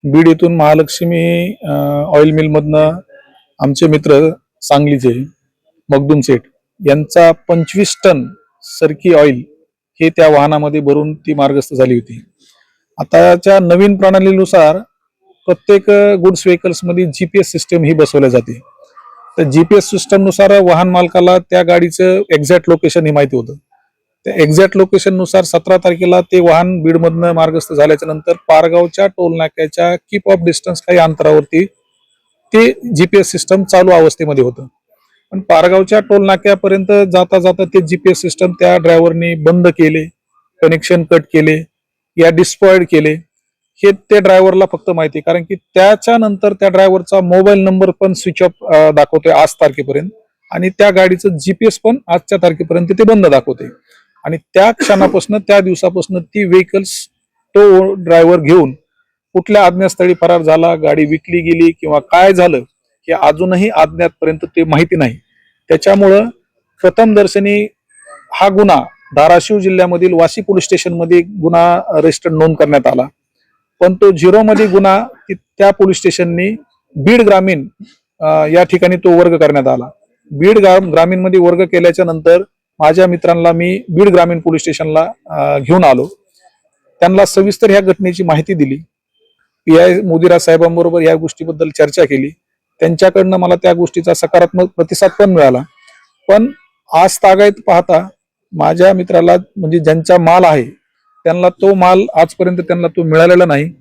बीड येथून Mahalakshmi oil mill मधनं आमचे मित्र सांगलीचे मखदूम शेठ यांचा 25 टन सरकी ऑइल हे त्या वाहनामध्ये भरून ती मार्गस्थ झाली होती. आताच्या नवीन प्रणालीनुसार प्रत्येक गुड्स व्हेकल्स मध्ये जीपीएस सिस्टम ही बसवल्या जाते. तर जीपीएस सिस्टम नुसार वाहन मालकाला त्या गाडीचं एक्झॅक्ट लोकेशन ही माहिती होतं. त्या एक्झॅक्ट लोकेशन नुसार 17 तारखेला ते वाहन बीडमधनं मार्गस्थ झाल्याच्या नंतर पारगावच्या टोल नाक्याच्या कीप ऑफ डिस्टन्स काही अंतरावरती ते जीपीएस सिस्टम चालू अवस्थेमध्ये होतं. पण पारगावच्या टोल नाक्यापर्यंत जाता जाता ते जीपीएस सिस्टम त्या ड्रायव्हरनी बंद केले, कनेक्शन कट केले या डिस्ट्रॉइड केले. हे ते ड्रायव्हरला फक्त माहिती, कारण की त्याच्या नंतर त्या ड्रायव्हरचा मोबाईल नंबर पण स्विच ऑफ दाखवतोय आज तारखेपर्यंत, आणि त्या गाडीचं जीपीएस पण आजच्या तारखेपर्यंत ते बंद दाखवते. आणि त्या क्षणापासून त्या दिवसापासून ती व्हेकल्स तो ड्रायव्हर घेऊन कुठल्या अज्ञातस्थळी फरार झाला, गाडी विकली गेली किंवा काय झालं हे अजूनही अज्ञातपर्यंत ते माहिती नाही. त्याच्यामुळं प्रथमदर्शनी हा गुन्हा धाराशिव जिल्ह्यामधील वाशी पोलीस स्टेशन मध्ये गुन्हा रजिस्टर नोंद करण्यात आला. पण तो झिरो मध्ये गुन्हा त्या पोलीस स्टेशननी बीड ग्रामीण या ठिकाणी तो वर्ग करण्यात आला. बीड ग्रामीण मध्ये वर्ग केल्याच्या नंतर माझ्या मित्रांना मी बीड ग्रामीण पोलीस स्टेशनला घेऊन आलो. त्यांना सविस्तर ह्या घटनेची माहिती दिली. पीआय मोदीराज साहेबांबरोबर या गोष्टीबद्दल चर्चा केली. त्यांच्याकडनं मला त्या गोष्टीचा सकारात्मक प्रतिसाद पण मिळाला. पण आज तागायत पाहता माझ्या मित्राला, म्हणजे ज्यांचा माल आहे त्यांना तो माल आजपर्यंत त्यांना तो मिळालेला नाही.